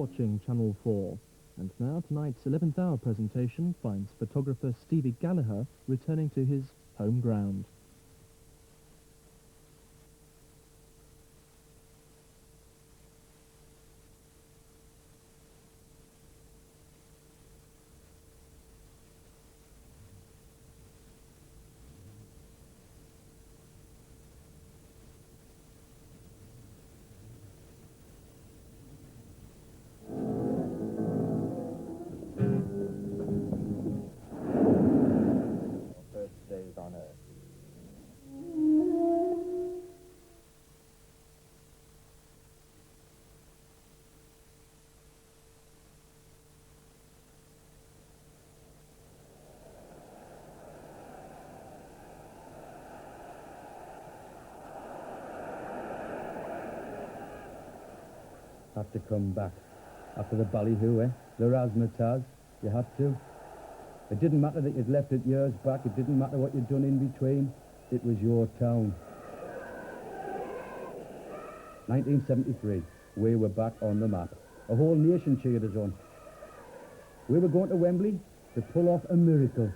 watching Channel 4. And now tonight's 11th hour presentation finds photographer Stevie Gallagher returning to his home ground. Had to come back after the ballyhoo, the razzmatazz. You had to. It didn't matter that you'd left it years back. It didn't matter what you'd done in between. It was your town. 1973, we were back on the map. A whole nation cheered us on. We were going to Wembley to pull off a miracle.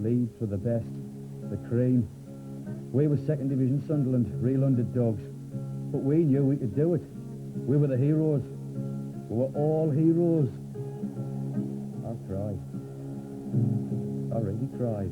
Leeds were the best, the cream. We were second division Sunderland, real underdogs. But we knew we could do it. We were the heroes. We were all heroes. I cried. I really cried.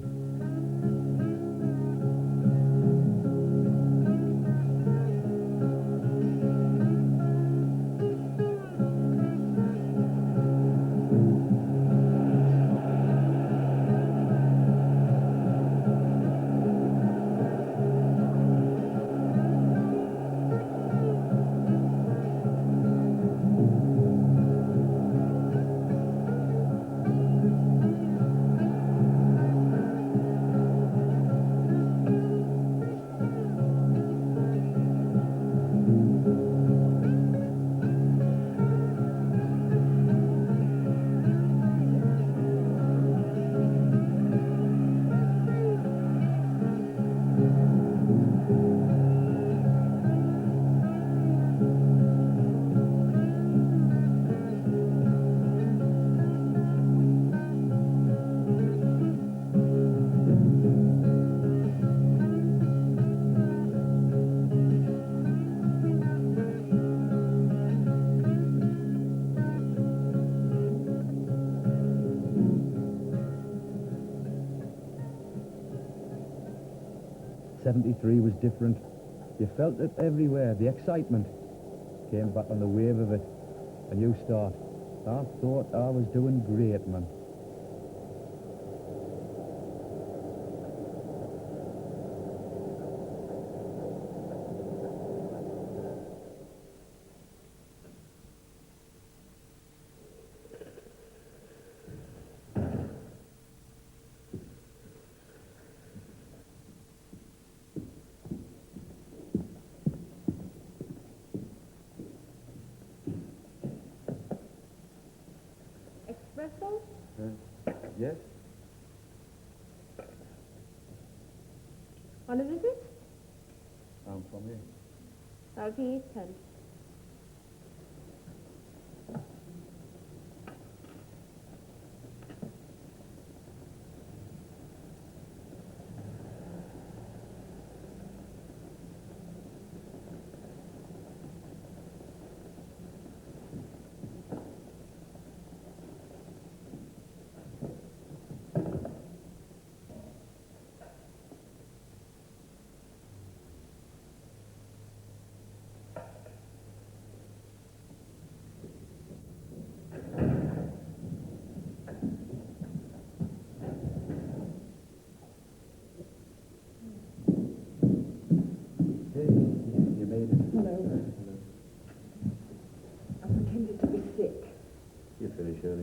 '73 was different. You felt it everywhere. The excitement came back on the wave of it. A new start. I thought I was doing great, man. Espresso? Yes? On a visit? I'm from here. I'll be 10.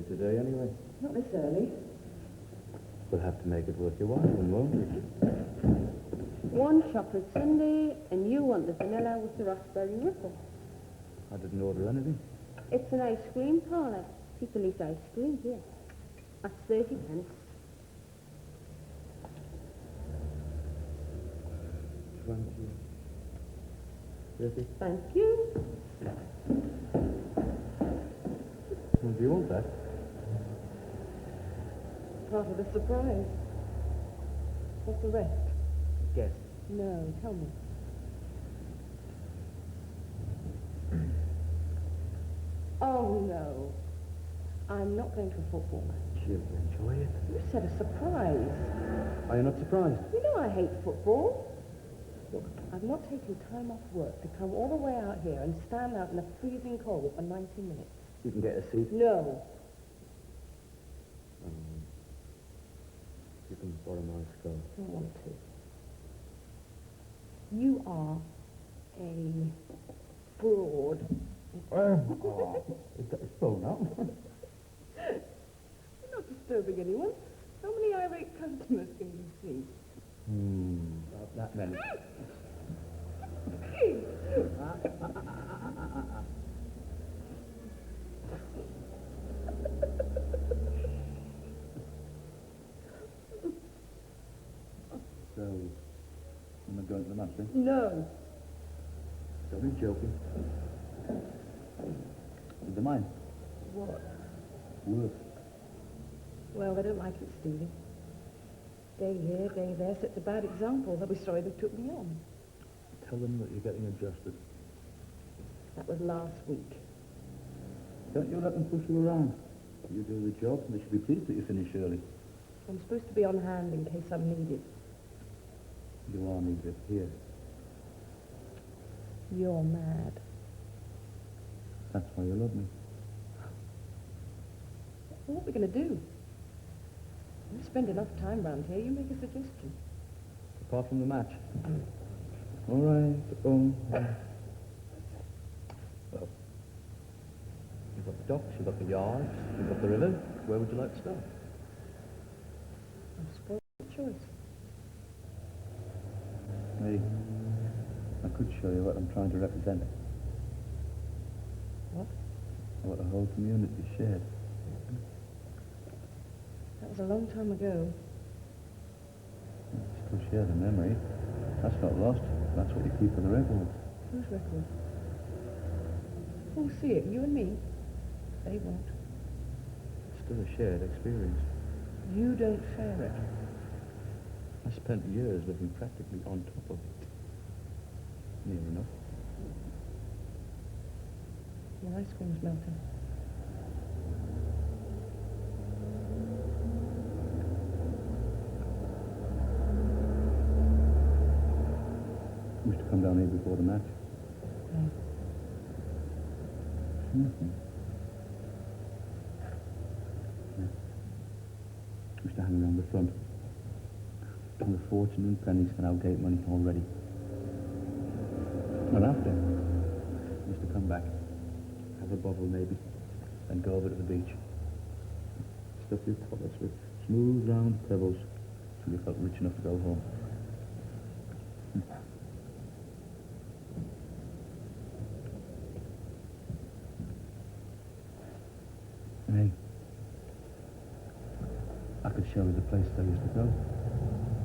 today, anyway. Not this early. We'll have to make it worth your while, then, won't we? One chocolate sundae, and you want the vanilla with the raspberry ripple. I didn't order anything. It's an ice cream parlour. People eat ice cream here. That's 30 pence. 20. 30. Thank you. Well, do you want that? Part of the surprise. What's the rest? Guess. No, tell me. Oh, no. I'm not going to a football match. You'll enjoy it. You said a surprise. Are you not surprised? You know I hate football. Look, I've not taken time off work to come all the way out here and stand out in the freezing cold for 90 minutes. You can get a seat. No. You can borrow my scarf. I don't want to. You are a fraud. It's phone now. You're not disturbing anyone. How many irate customers can you see? About that many. So, I'm not going to the match, then? No. Don't be joking. Is it mine? What? Work. Well, they don't like it, Stevie. Day here, day there sets a bad example. They'll be sorry they took me on. Tell them that you're getting adjusted. That was last week. Don't you let them push you around. You do the job, and they should be pleased that you finish early. I'm supposed to be on hand in case I'm needed. You are needed here. You're mad. That's why you love me. Well, what are we going to do? You spend enough time round here, you make a suggestion. Apart from the match. All right. Well, you've got the docks, you've got the yards, you've got the river. Where would you like to start? I'm spoiled for choice. Hey, I could show you what I'm trying to represent. What? What the whole community shared. That was a long time ago. Still share the memory. That's not lost. That's what you keep for the record. Whose record? Who'll see it? You and me? They won't. Still a shared experience. You don't share it. I spent years living practically on top of it. Near enough. Your ice cream's melting. Used to come down here before the match. No. Nothing. Yeah. Used to hang around the front. Done a fortune in pennies and our gate money already. And after, used to come back, have a bottle maybe, then go over to the beach. Stuff your pockets with smooth round pebbles till you felt rich enough to go home. Hey, I could show you the place I used to go.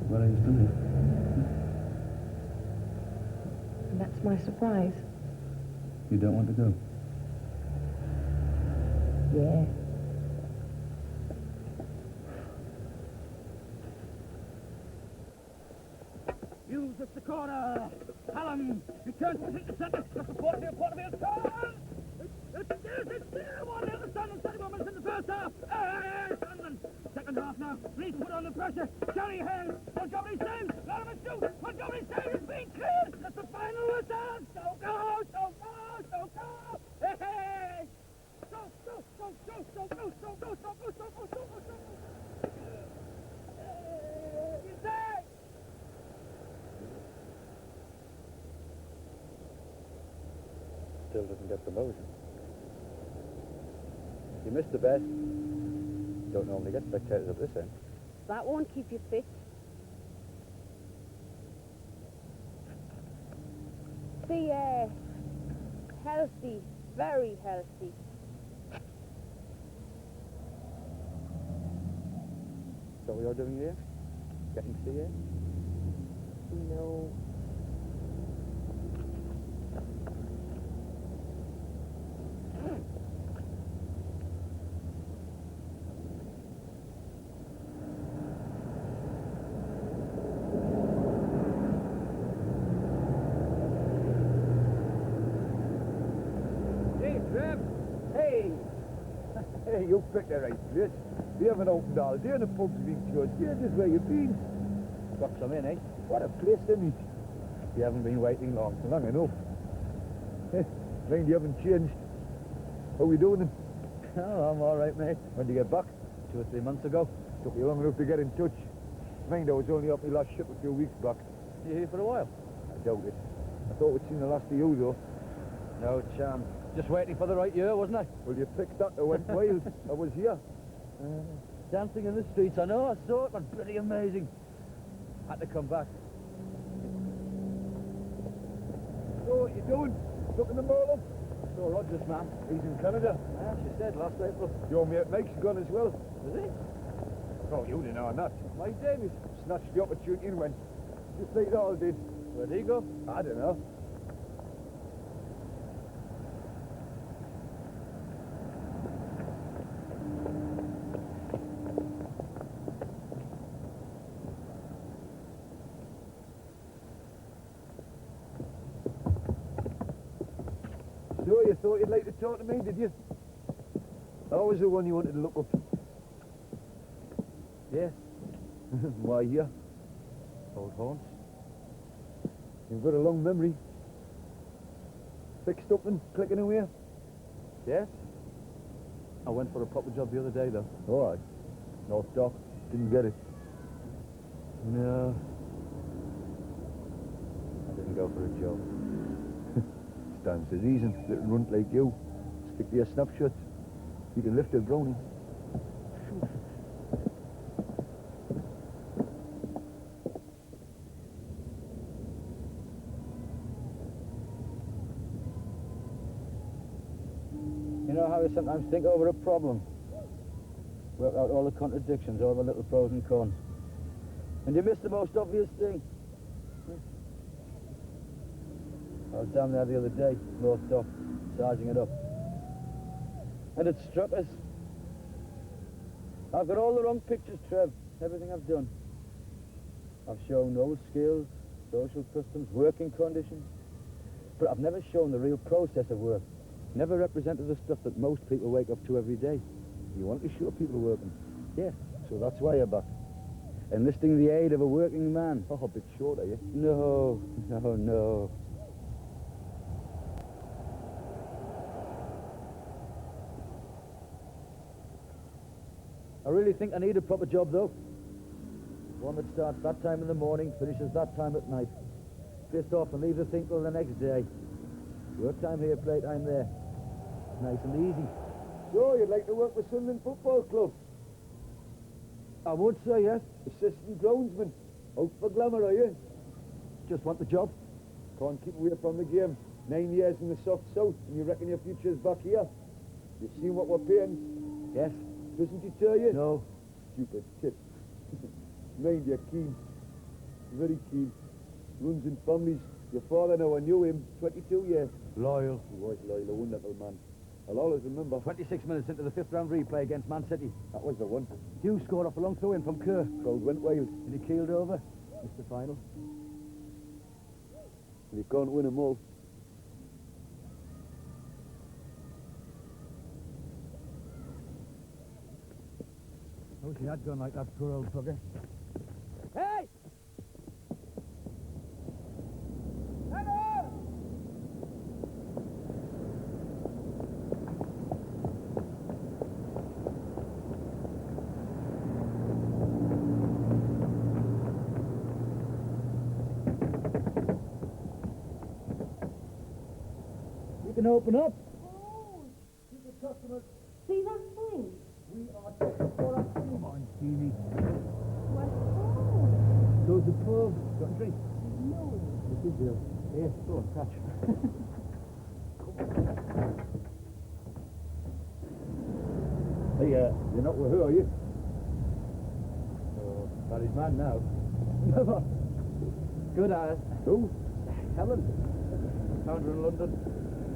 Where I used to live. And that's my surprise. You don't want to go? Yeah. Use at the corner. Hallam, he turns to the centre. Just a quarter field turn. It's there. 1-0 Sunderland. 31 minutes in the first half. Hey, Sunderland. Second half now. Leeds put on the pressure. Shanahan. Montgomery saves. Let him shoot. Montgomery saves. It's been cleared. That's the final whistle. So go. Hey, hey. Go. He's there. Still doesn't get promotion. He You missed the best. Don't normally get spectators at this end. That won't keep you fit. See, healthy, very healthy. So what you're doing here? Getting sea air? No. Hey, Trev. Hey! Hey, you picked the right place. We haven't opened all day and the pub's been closed. Here's just where you've been. Got some in, eh? What a place to meet. You haven't been waiting long enough. Mind you haven't changed. How are you doing then? Oh, I'm all right, mate. When did you get back? 2 or 3 months ago. Took you long enough to get in touch. Mind I was only up my last ship a few weeks back. You here for a while? I doubt it. I thought we'd seen the last of you, though. No chance. Just waiting for the right year, wasn't I? Well, you picked that. I went wild. I was here. Dancing in the streets, I know. I saw it. It was bloody amazing. Had to come back. So, what you doing? Looking them all up? So Rogers, man. He's in Canada. Yeah, she said last April. Your mate Mike's gone as well. Is he? Oh, you didn't know that. Mike Davis snatched the opportunity and went. Just like they all did. Where'd he go? I don't know. So you thought you'd like to talk to me, did you? I was the one you wanted to look up. Yes. Why here? Old haunts. You've got a long memory. Fixed up and clicking away? Yes. I went for a proper job the other day, though. All right. North Dock. Didn't get it. No. I didn't go for a job. Stands to reason. Little runt like you. Stick to your snapshots. You can lift a brownie. You know how you sometimes think over a problem? Work out all the contradictions, all the little pros and cons. And you miss the most obvious thing. I was down there the other day, North Dock, charging it up. And it struck us. I've got all the wrong pictures, Trev. Everything I've done. I've shown old skills, social customs, working conditions. But I've never shown the real process of work. Never represented the stuff that most people wake up to every day. You want to show people working? Yes. So that's why you're back. Enlisting the aid of a working man. Oh, a bit short, are you? No, no, no. I really think I need a proper job, though. One that starts that time in the morning, finishes that time at night. Pissed off and leaves the thing till the next day. Work time here, play time there. Nice and easy. So, you'd like to work for Sunderland Football Club? I would say, yes. Assistant groundsman. Out for glamour, are you? Just want the job. Can't keep away from the game. 9 years in the soft south, and you reckon your future's back here? You've seen what we're paying? Yes. Doesn't deter you? No. Stupid tit. Mind you're keen. Very keen. Runs in families. Your father now, I knew him. 22 years. Loyal. He was loyal, a wonderful man. I'll always remember. 26 minutes into the 5th round replay against Man City. That was the one. Hughes scored off a long throw-in from Kerr. Crowd went wild. And he keeled over. Missed the final. And you can't win them all. I wish he had gone like that poor old bugger. Hey! Hello! You can open up. Oh, You can customers. see that? Come on, Stevie. What's wrong? Goes the pub. Got a drink? No. This is Bill. Here, go on, catch. Hey, you're not with her, are you? Oh, married man now. Never. Good eye. Who? Helen. Found her in London.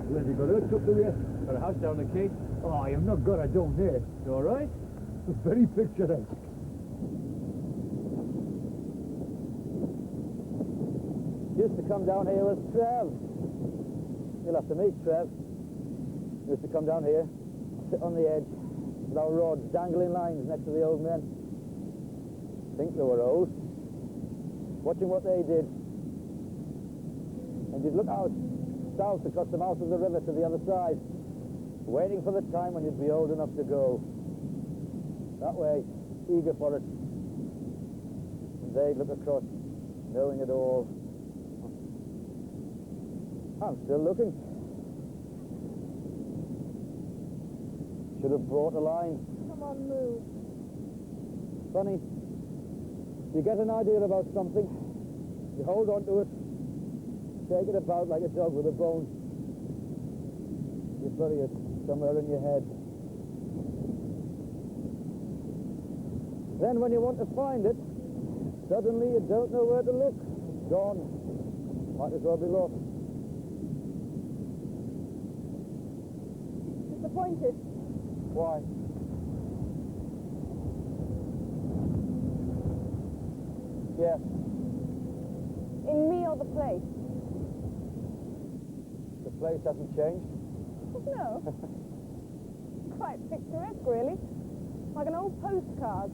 Where's he got her took to you? Got a house down the quay. Oh, you've not got her down there. You all right? Very picturesque. Used to come down here with Trev. You'll have to meet Trev. Used to come down here, sit on the edge, with our rods dangling lines next to the old men. Think they were old. Watching what they did. And you'd look out, south across the mouth of the river to the other side, waiting for the time when you'd be old enough to go. That way, eager for it. And they'd look across, knowing it all. I'm still looking. Should have brought a line. Come on, move. Funny. You get an idea about something, you hold on to it, take it about like a dog with a bone. You bury it somewhere in your head. Then when you want to find it, suddenly you don't know where to look. It's gone. Might as well be lost. Disappointed. Why? Yes. In me or the place? The place hasn't changed. No. Quite picturesque, really. Like an old postcard.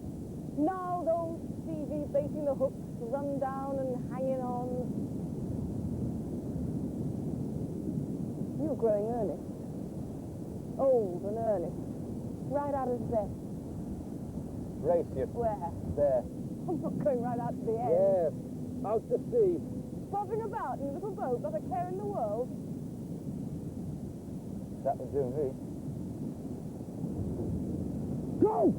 Gnarled old Stevie baiting the hooks, run down and hanging on. You're growing earnest. Old and earnest. Right out of zest. Race you. Where? There. I'm not going right out to the end. Yes. Out to sea. Bobbing about in a little boat, not a care in the world. That would do me. Go!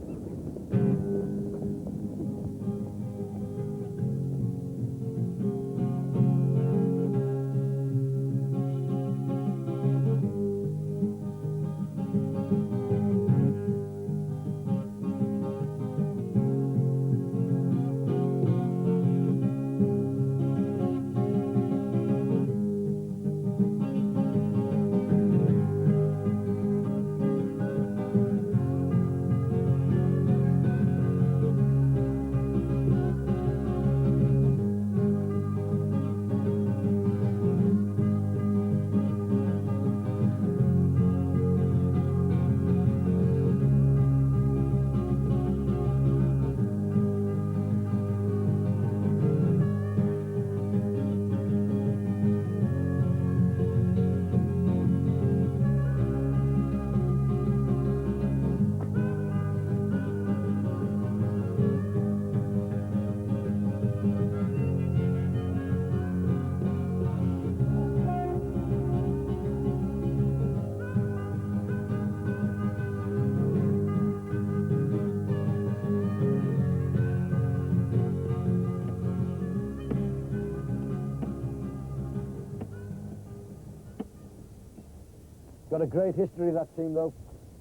Got a great history, that team, though.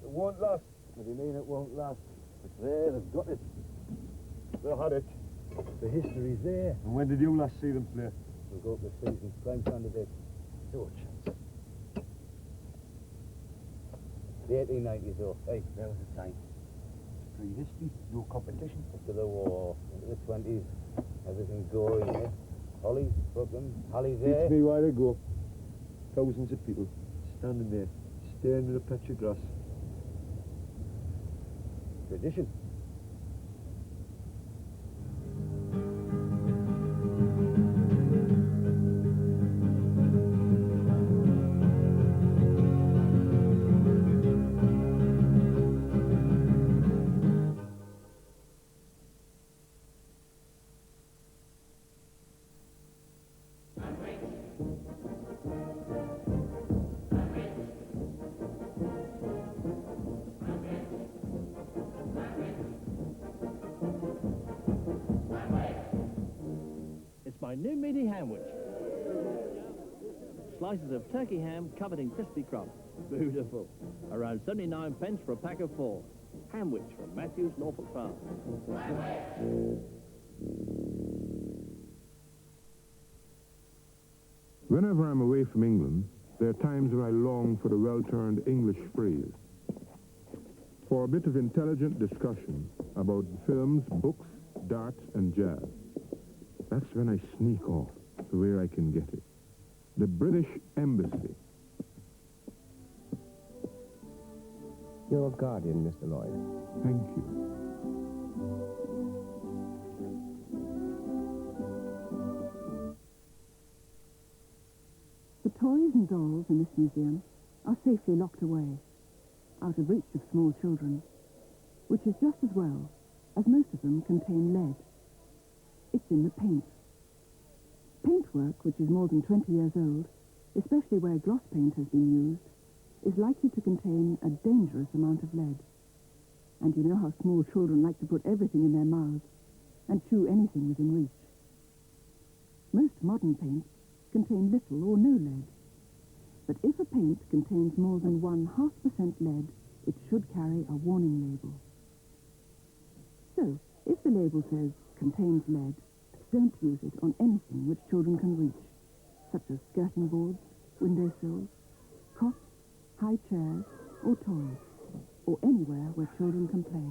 It won't last. What do you mean it won't last? It's there, they've got it. They had it. The history's there. And when did you last see them play? We'll go up this season, prime candidate. No chance. The 1890s, though. Hey, there was the time. Prehistory, no competition. After the war, into the 20s, everything going, eh? Holly, Brooklyn, Holly there. Beats me where they go. Thousands of people standing there, staring at a patch of grass. Tradition. my new meaty hamwich. Slices of turkey ham covered in crispy crumb. Beautiful. Around 79 pence for a pack of 4. Hamwich from Matthew's Norfolk Farm. Whenever I'm away from England, there are times when I long for a well-turned English phrase. For a bit of intelligent discussion about films, books, darts and jazz. That's when I sneak off to where I can get it. The British Embassy. Your guardian, Mr. Lloyd. Thank you. The toys and dolls in this museum are safely locked away, out of reach of small children, which is just as well, as most of them contain lead. It's in the paint. Paintwork, which is more than 20 years old, especially where gloss paint has been used, is likely to contain a dangerous amount of lead. And you know how small children like to put everything in their mouths and chew anything within reach. Most modern paints contain little or no lead. But if a paint contains more than 0.5% lead, it should carry a warning label. So, if the label says contains lead, don't use it on anything which children can reach, such as skirting boards, windowsills, cots, high chairs, or toys, or anywhere where children can play.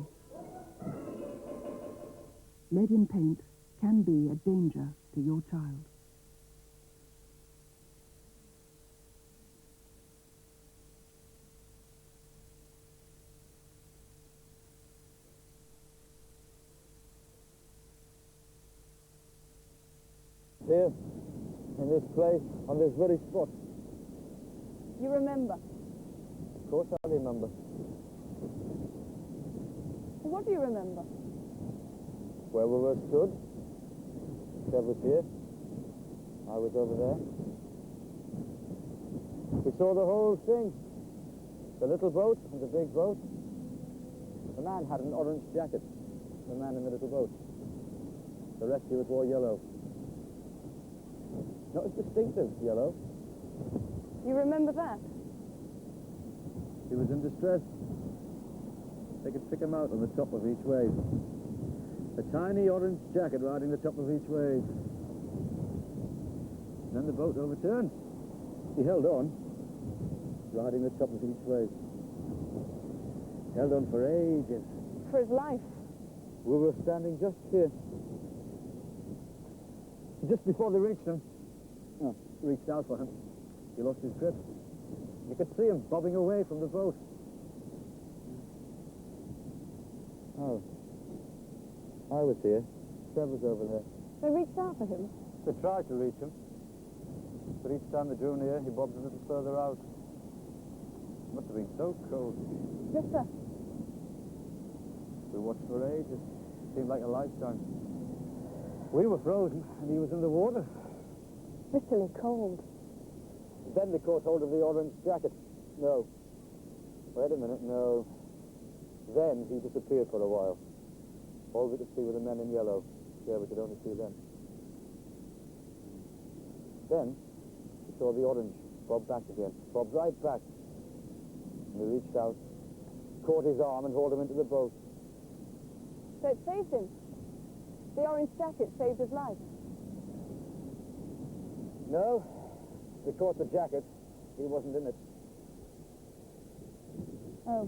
Lead in paint can be a danger to your child. Here, in this place, on this very spot. You remember? Of course I remember. What do you remember? Where we were stood. Deb was here. I was over there. We saw the whole thing. The little boat and the big boat. The man had an orange jacket. The man in the little boat. The rescuers wore yellow. Not as distinctive yellow. You remember that? He was in distress. They could pick him out on the top of each wave. A tiny orange jacket riding the top of each wave. Then the boat overturned. He held on, riding the top of each wave. Held on for ages. For his life. We were standing just here. Just before they reached him. Oh, reached out for him. He lost his grip. You could see him bobbing away from the boat. Oh. I was here. Trev was over there. They reached out for him? They tried to reach him. But each time they drew near, he bobbed a little further out. Must have been so cold. Yes, sir. We watched for ages. Seemed like a lifetime. We were frozen, and he was in the water. Bitterly cold. Then they caught hold of the orange jacket. No. Wait a minute, no. Then he disappeared for a while. All we could see were the men in yellow. Yeah, we could only see them. Then we saw the orange bob back again. Bobbed right back. And we reached out, caught his arm and hauled him into the boat. So it saved him? The orange jacket saved his life? No. They caught the jacket. He wasn't in it. Oh.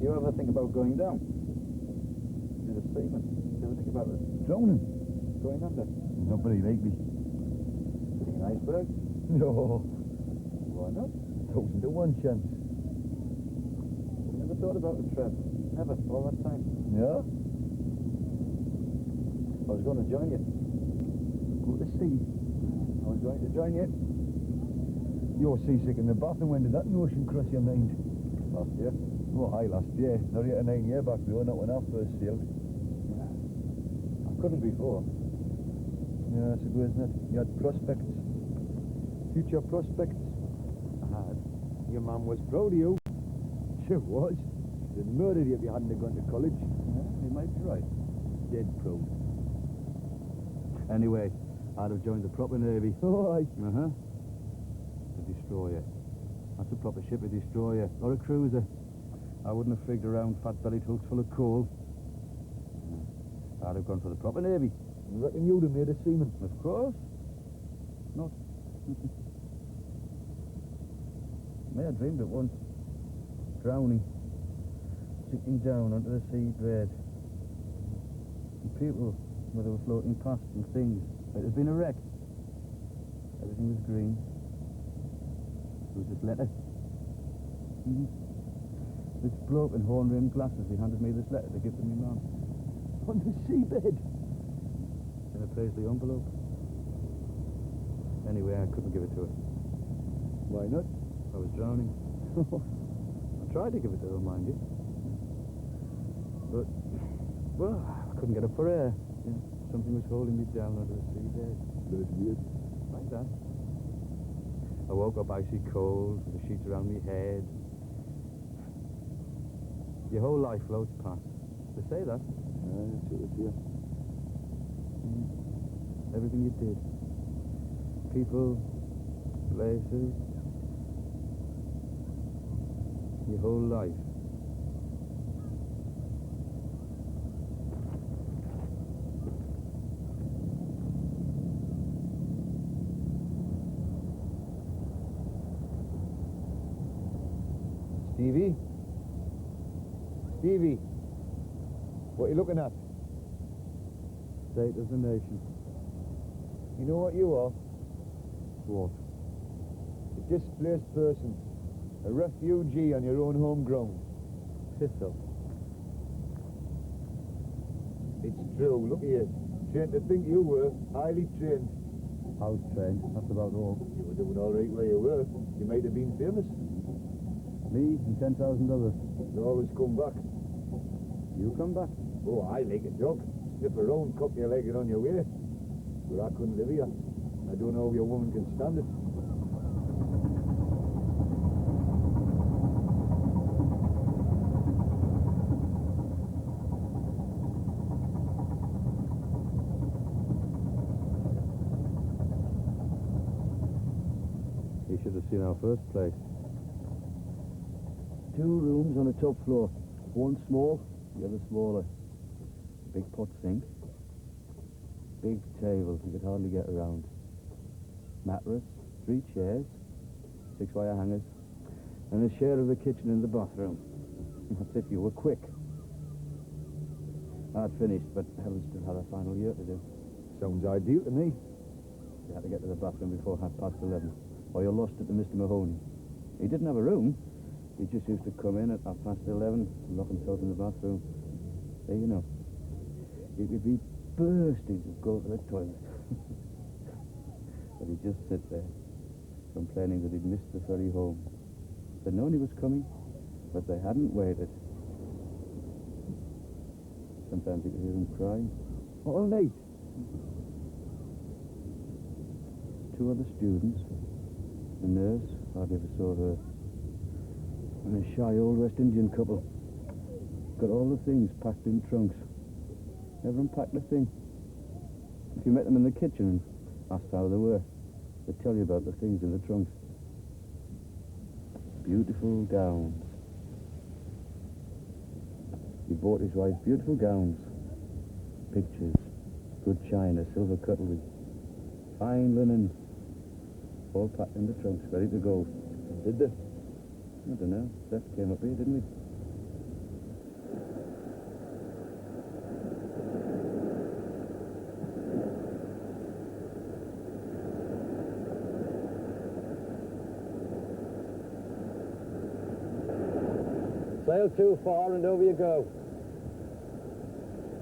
you ever think about going down? You're a seaman. You ever think about it? Drowning? Going under? Not very likely. Think an iceberg? No. Why not? 1,000 to 1 chance. Never thought about the trip. Never, all that time. Yeah? I was going to join you. Go to sea. I was going to join you. You're seasick in the bathroom. When did that notion cross your mind? Last year. Well, aye, last year. Not yet a 9-year back though, not when I first sailed. I couldn't before. Yeah, that's a good, isn't it? You had prospects. Future prospects. I had. Your mum was proud of you. She was. She'd have murdered you if you hadn't have gone to college. Yeah, you might be right. Dead proud. Anyway, I'd have joined the proper navy. Oh, aye. Uh-huh. A destroyer. That's a proper ship, a destroyer, or a cruiser. I wouldn't have figged around fat-bellied hooks full of coal. I'd have gone for the proper navy. You reckon you'd have made a seaman? Of course. Not. May I dreamed it once. Drowning. Sinking down onto the sea bed. And people, where they were floating past and things. It had been a wreck. Everything was green. There was this letter. This bloke in horn-rimmed glasses, he handed me this letter to give to my mum. On the seabed. In a paisley envelope. Anyway, I couldn't give it to her. Why not? I was drowning. I tried to give it to her, mind you. But, well, I couldn't get up for air. Yeah. Something was holding me down under the seabed. That's weird. Like that. I woke up icy cold, with the sheets around my head. Your whole life floats past. They say that. Yeah, that's what it's here. Everything you did. People, places. Your whole life. Stevie? Stevie? What are you looking at? State of the nation. You know what you are? What? A displaced person. A refugee on your own home ground. Piss off. It's true, look here. Trained to think you were. Highly trained. House trained, that's about all. You were doing all right where you were. You might have been famous. Me and 10,000 others. You always come back. You come back. Oh, I like a joke. Sniff around, cock your leg on your way. But I couldn't live here. I don't know if your woman can stand it. You should have seen our first place. 2 rooms on the top floor. One small, the other smaller. Big pot sink. Big table, you could hardly get around. Mattress, 3 chairs, 6 wire hangers, and a share of the kitchen and the bathroom. That's if you were quick. I'd finished, but Helen still had a final year to do. Sounds ideal to me. You had to get to the bathroom before 11:30, or you're lost it to Mr. Mahoney. He didn't have a room. He just used to come in at 11:30 and lock himself in the bathroom. There you know. It would be bursting to go to the toilet. But he'd just sit there, complaining that he'd missed the ferry home. They'd known he was coming, but they hadn't waited. Sometimes you could hear him crying. All night. 2 other students, a nurse, hardly ever saw her, and a shy old West Indian couple. Got all the things packed in trunks. Never unpacked a thing. If you met them in the kitchen and asked how they were, they'd tell you about the things in the trunks. Beautiful gowns. He bought his wife beautiful gowns, pictures, good china, silver cutlery, fine linen, all packed in the trunks, ready to go. Did they? I don't know. Seth came up here, didn't he? Sail too far and over you go.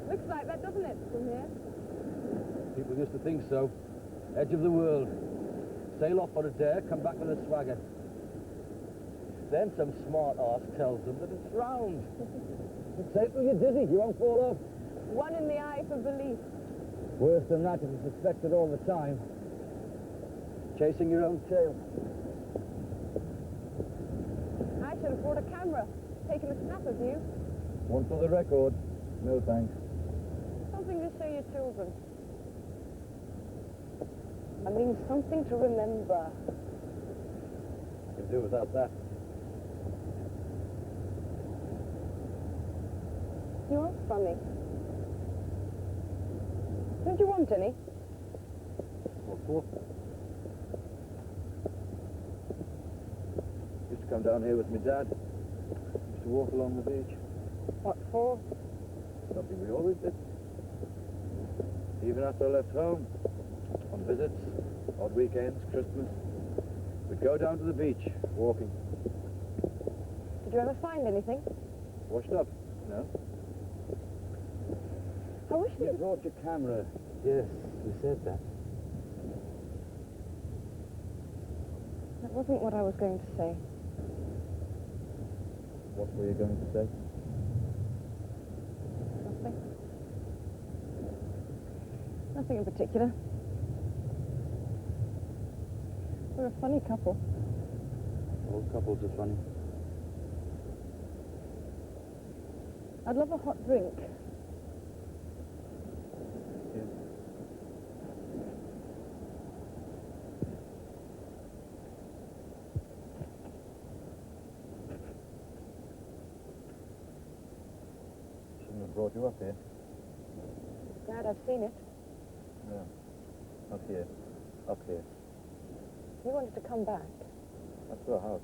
Looks like that, doesn't it, from here? People used to think so. Edge of the world. Sail off for a dare, come back with a swagger. Then some smart arse tells them that it's round. Sail till you're dizzy, you won't fall off. One in the eye for belief. Worse than that if you suspect it all the time. Chasing your own tail. I should have brought a camera, taken a snap of you. One for the record. No thanks. Something to show your children. I mean, something to remember. I can do without that. You are funny. Don't you want any? What for? Used to come down here with my dad. Used to walk along the beach. What for? Something we always did. Even after I left home. On visits, odd weekends, Christmas. We'd go down to the beach, walking. Did you ever find anything? Washed up? No. I wish You brought your camera. Yes, you said that. That wasn't what I was going to say. What were you going to say? Nothing. Nothing in particular. We're a funny couple. All couples are funny. I'd love a hot drink. Shouldn't have brought you up here. Glad I've seen it. No. Up here. Up here. You wanted to come back. That's your house.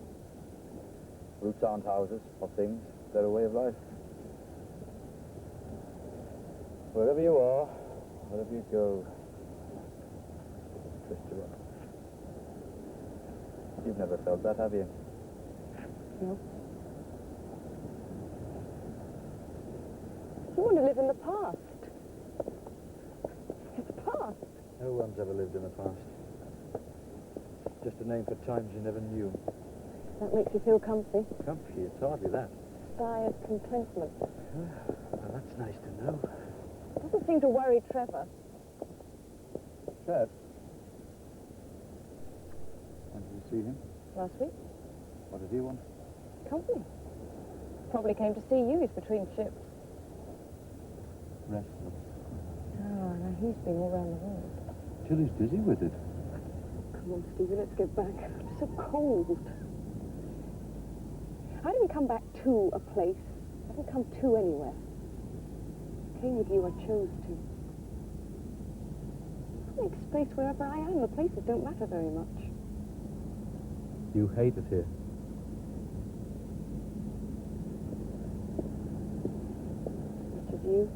Roots aren't houses or things. They're a way of life. Wherever you are, wherever you go, twist you up. You've never felt that, have you? No. You want to live in the past. It's past. No one's ever lived in the past. Just a name for times you never knew. That makes you feel comfy. Comfy, it's hardly that. Sigh of contentment. Well, that's nice to know. Doesn't seem to worry Trevor. Trev? When did you see him? Last week. What did he want? Company. Probably came to see you. He's between ships. Restless. Oh, now he's been all around the world. Till he's dizzy with it. Come on, Stevie, let's get back. I'm so cold. I didn't come back to a place. I didn't come to anywhere. I came with you. I chose to. I make space wherever I am. The places don't matter very much. You hate it here. Much as you.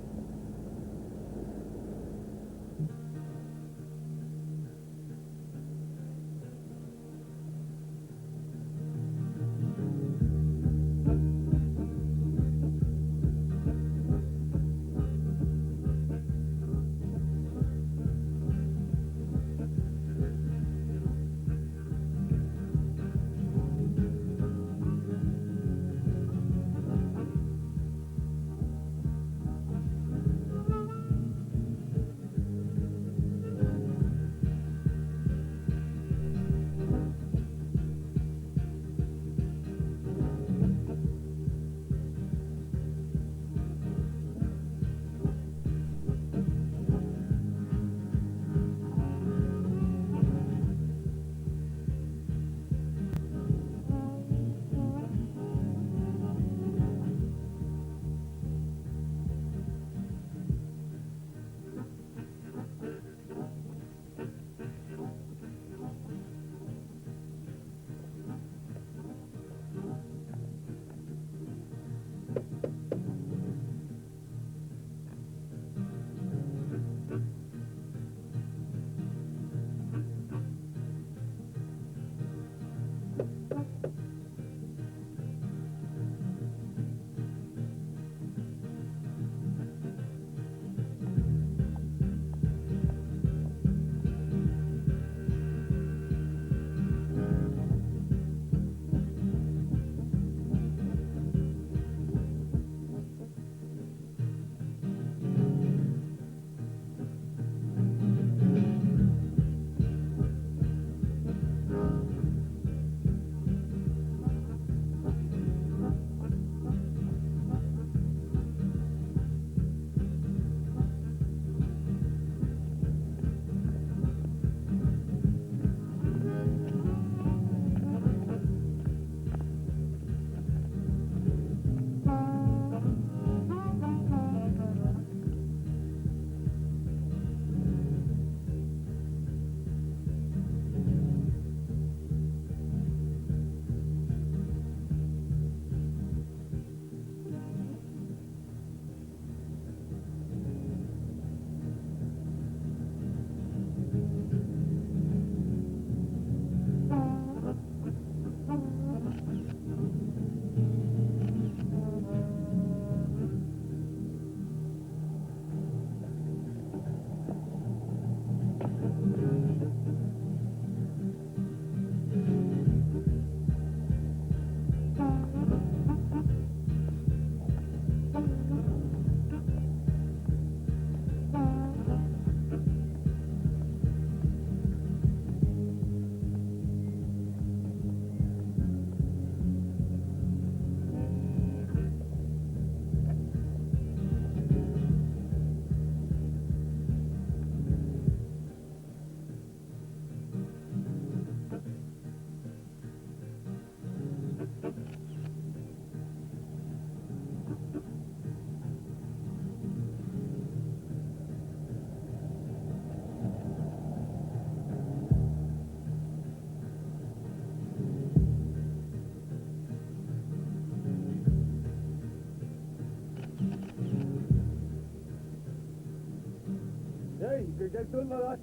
you get done with that?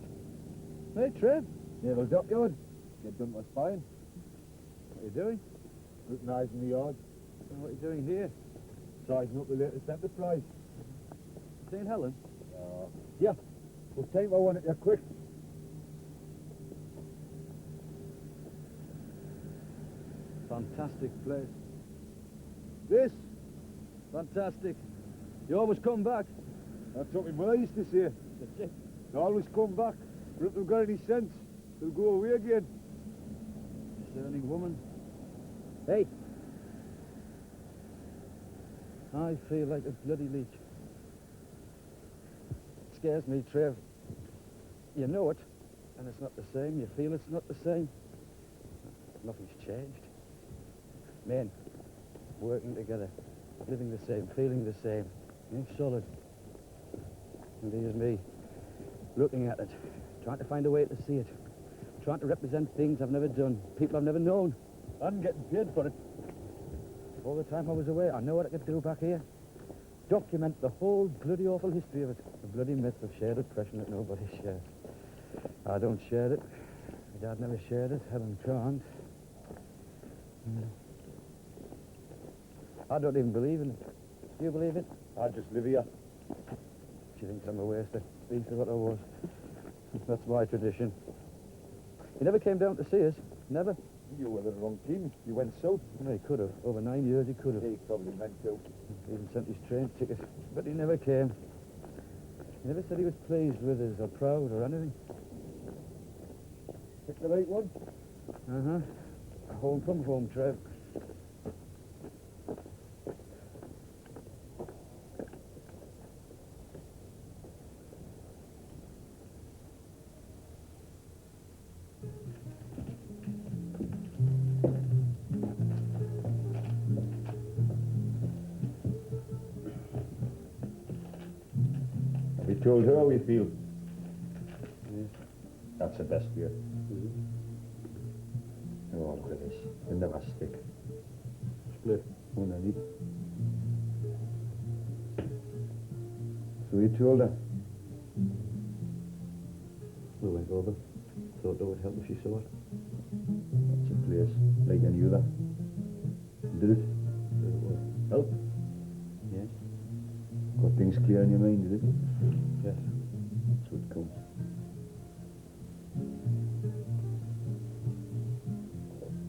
Hey, Trev. Naval dockyard. Get done with spine. What are you doing? Scrutinising the yard. What are you doing here? Sizing up the latest enterprise. St. Helen? Yeah. We'll take I want it here quick. Fantastic place. This? Fantastic. You always come back. That's what my mother used to say. They always come back. But if they've got any sense, they'll go away again. Discerning woman. Hey. I feel like a bloody leech. It scares me, Trev. You know it, and it's not the same. You feel it's not the same. Nothing's changed. Men, working together, living the same, feeling the same, solid. And here's me, looking at it, trying to find a way to see it, trying to represent things I've never done, people I've never known, and getting paid for it. All the time I was away, I know what I could do back here. Document the whole bloody awful history of it. The bloody myth of shared oppression that nobody shares. I don't share it. My dad never shared it. Helen can't. I don't even believe in it. Do you believe it? I just live here. She thinks I'm a waster. Beast of what I was. That's my tradition. He never came down to see us. Never. You were the wrong team. You went south. Well, he could have. Over 9 years, he could have. He probably meant to. He even sent his train ticket. But he never came. He never said he was pleased with us or proud or anything. Pick the right one. Home from home, Trev. We told her how we feel. Yes. That's the best way. Oh, look at this. They never stick. Split. One I need. So we told her. We went over. Thought that would help if she saw it. That's a place like any other. Did it? There it was. Help? Yes. Got things clear in your mind, did it? Yes. That's what counts.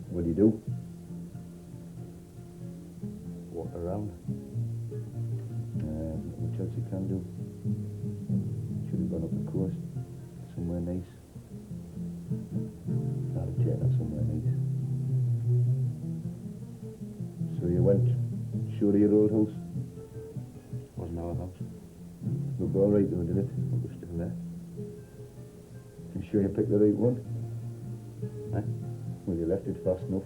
What do you do? Walk around. What else you can do? Should have gone up the coast. Somewhere nice. I'll take her somewhere nice. So you went, show to your old house? Wasn't our house. Looked all right though, did it? It was still there. You sure you picked the right one? Eh? Well, you left it fast enough.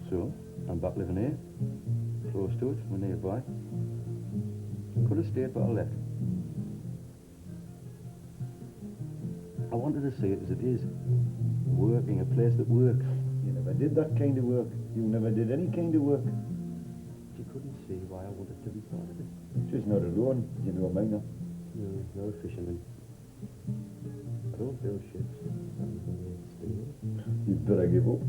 So, I'm back living here. Close to it, we're nearby. Could have stayed, but I left. I wanted to see it as it is. Working, a place that works. You never did that kind of work. You never did any kind of work. She couldn't see why I wanted to be part of it. She's not alone. You know a miner. No, no fisherman. I don't build ships. You'd better give up.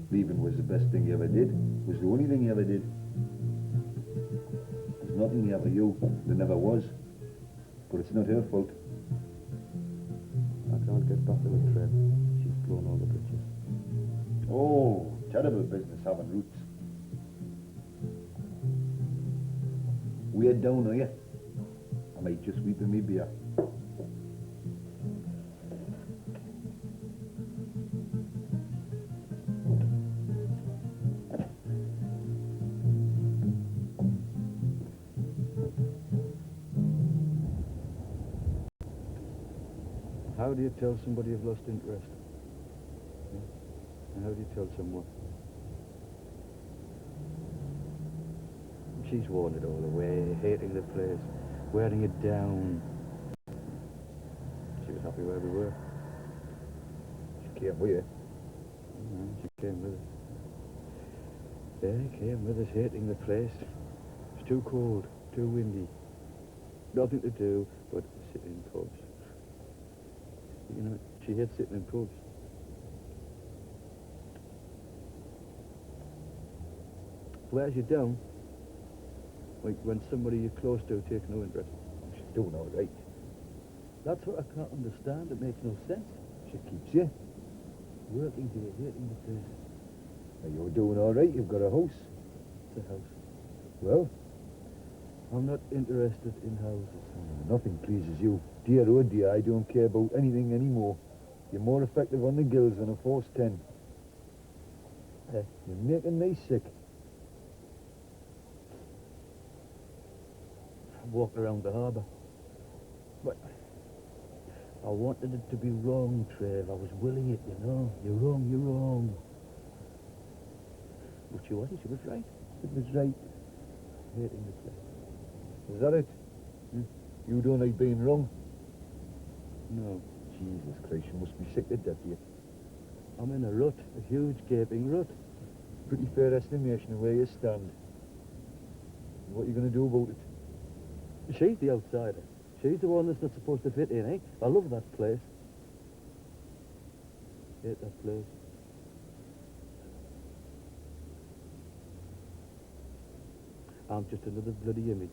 Leaving was the best thing you ever did. Was the only thing you ever did. There's nothing you ever you. There never was. But it's not her fault. I can't get back to the Trev. She's blown all the bridges. Oh, terrible business having roots. We're down here. I might just weep in me beer. How do you tell somebody you've lost interest? Yeah. And how do you tell someone? She's worn it all away, hating the place, wearing it down. She was happy where we were. She came with you. She came with us. Yeah, came with us, hating the place. It's too cold, too windy. Nothing to do but sitting in pubs. You know, she hates sitting in pubs. Wears you down? Like when somebody you're close to takes no interest. She's doing all right. That's what I can't understand. It makes no sense. She keeps you. Working here, hating the place. Now, you're doing all right. You've got a house. It's a house. Well, I'm not interested in houses. nothing pleases you. Dear, oh dear, I don't care about anything anymore. You're more effective on the gills than a force 10. You're making me sick. I walked around the harbour. But I wanted it to be wrong, Trev. I was willing it, you know. You're wrong, you're wrong. But she wasn't. She was right. It was right. Hating the place. Is that it? You don't like being wrong? No. Jesus Christ, you must be sick to death here. I'm in a rut. A huge gaping rut. Pretty fair estimation of where you stand. What are you going to do about it? She's the outsider. She's the one that's not supposed to fit in, eh? I love that place. Hate that place. I'm just another bloody image.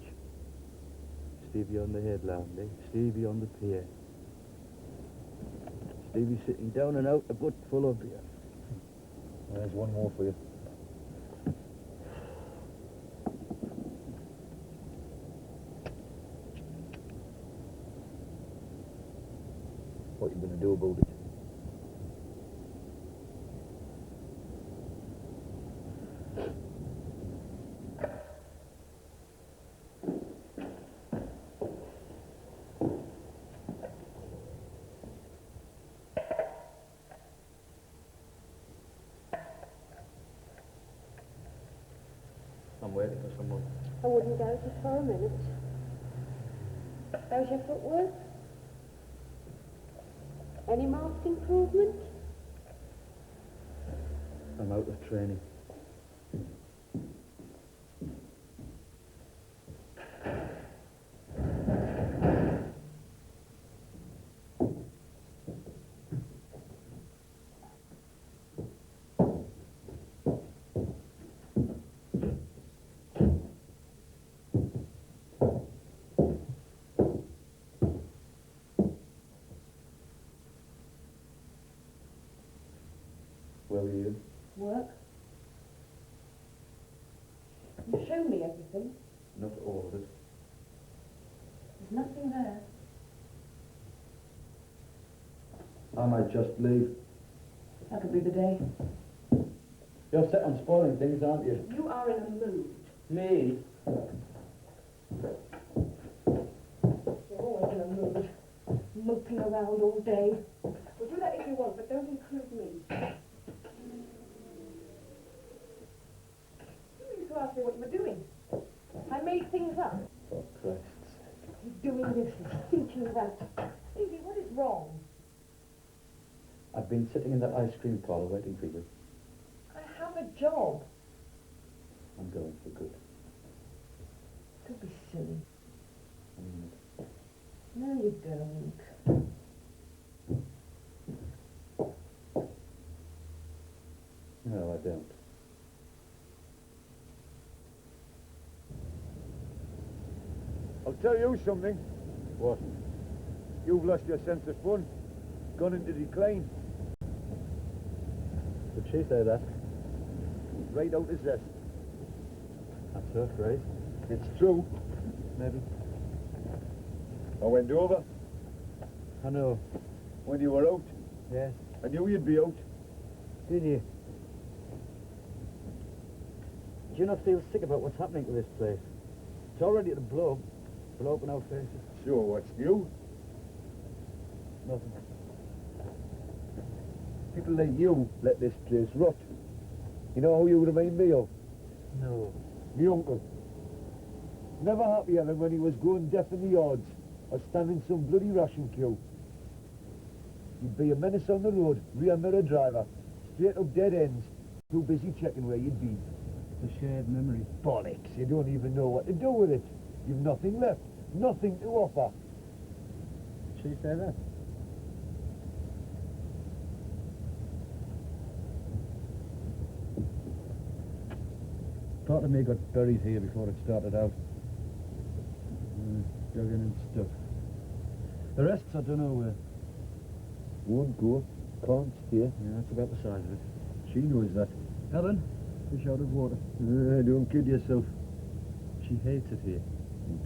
Stevie on the headland, eh? Stevie on the pier. Stevie sitting down and out, a butt full of beer. There's one more for you. What are you going to do about it? I'm waiting for someone. I wouldn't doubt it for a minute. How's your footwork? Any marked improvement? I'm out of training. Where were you? Work. You show me everything. Not all of it. There's nothing there. I might just leave. That could be the day. You're set on spoiling things, aren't you? You are in a mood. Me? You're always in a mood. Moping around all day. Well, do that if you want, but don't include me. You used to ask me what you were doing. I made things up. For Christ's sake. You're doing this and thinking that. Stevie, what is wrong? I've been sitting in that ice cream parlour waiting for you. I have a job. I'm going for good. Don't be silly. I mean it. No, you don't. No, I don't. I'll tell you something. What? You've lost your sense of fun. Gone into decline. Did she say that? Right out of zest. That's her phrase. It's true. Maybe. I went over I know. when you were out. Yes. I knew you'd be out. Did you? Do you not feel sick about what's happening to this place? It's already at a blow. Blow up in our faces. Sure, what's new? Nothing. People like you let this place rot. You know who you remind me of? No. Me uncle. Never happier than when he was going deaf in the yards or standing some bloody ration queue. You'd be a menace on the road, rear mirror driver, straight up dead ends, too busy checking where you'd be. It's a shared memory. Bollocks, you don't even know what to do with it. You've nothing left, nothing to offer. She say that? Part of me got buried here before it started out. Dug in and stuff. The rest, I don't know where. Won't go. Can't stay. Yeah, that's about the size of it. She knows that. Helen, fish out of water. Don't kid yourself. She hates it here.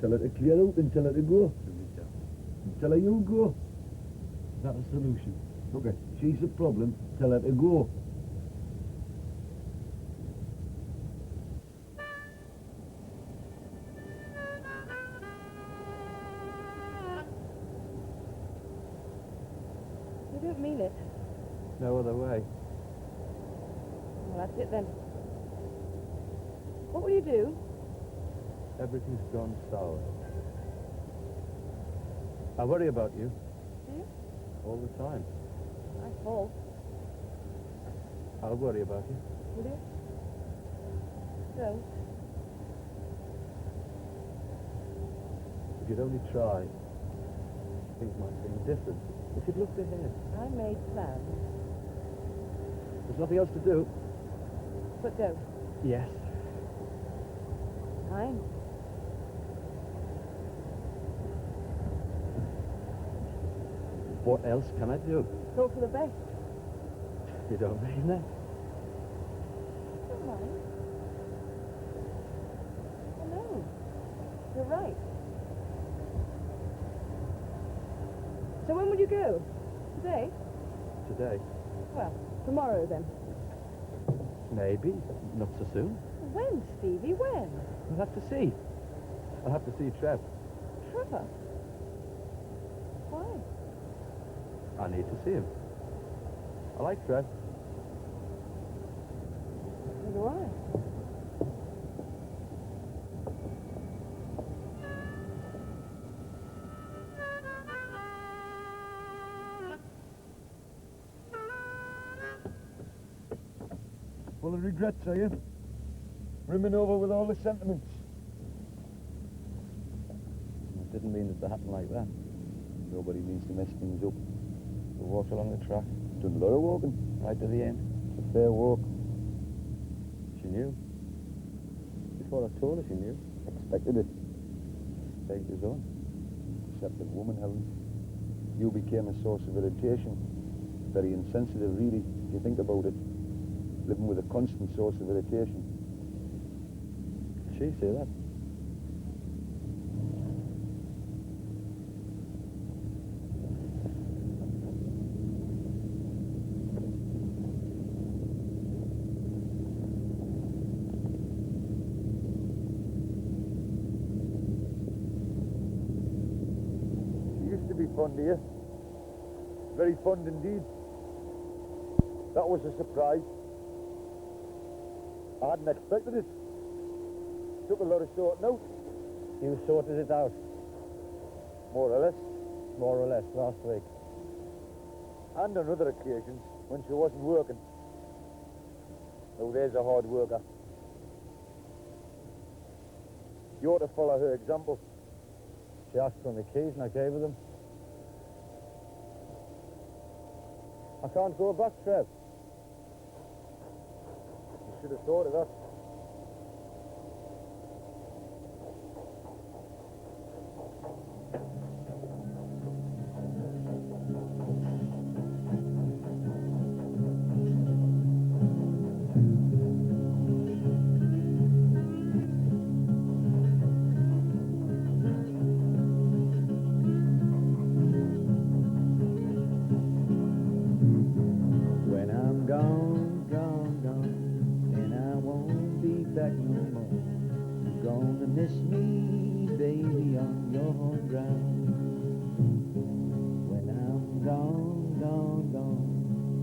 Tell her to clear out and tell her to go. Tell her you go. Is that a solution? Okay, she's the problem. Tell her to go. You don't mean it. No other way. Well, that's it then. What will you do? Everything's gone sour. I worry about you. Do you? All the time. I fall. I'll worry about you. Will you? Don't. If you'd only try, things might seem different. If you'd looked ahead. I made plans. There's nothing else to do. But don't. Yes. Fine. What else can I do? Go for the best. You don't mean that. Don't mind. I know. You're right. So when will you go? Today? Today? Well, tomorrow then. Maybe. Not so soon. When, Stevie? When? I'll have to see. I'll have to see Trev. Trevor? Why? I need to see him. I like Trev. So do I. Full of regrets, are you? Rimming over with all the sentiments. I didn't mean it to happen like that. Nobody means to mess things up. We walked along the track. Done a lot of walking. Right to the end. It's a fair walk. She knew. Before I told her, she knew. Expected it. Begged his own. Deceptive woman, Helen. You became a source of irritation. Very insensitive, really, if you think about it. Living with a constant source of irritation. She say that. She used to be fond of you. Very fond indeed. That was a surprise. I hadn't expected it. Took a lot of sorting out. You sorted it out. More or less. More or less, last week. And on other occasions, when she wasn't working. Oh, there's a hard worker. You ought to follow her example. She asked for my keys and I gave her them. I can't go back, Trev. You should have thought of that. When I'm gone, gone, gone, and I won't be back no more, you're gonna miss me, baby, on your home ground. When I'm gone, gone, gone,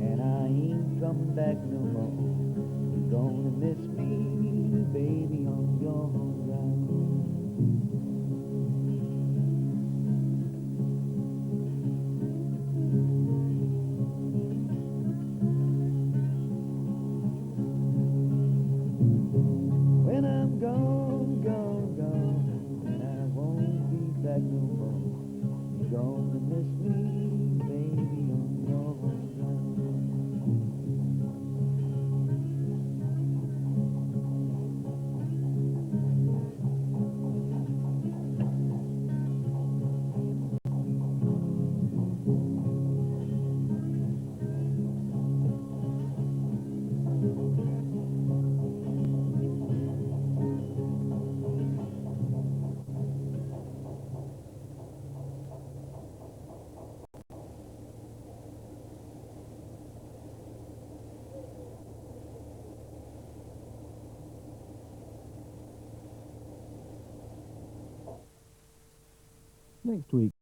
and I ain't coming back no more, you're gonna miss me, baby, on your home ground. When I'm gone, gone, gone, and I won't be back no more, you're gonna miss me, Next week.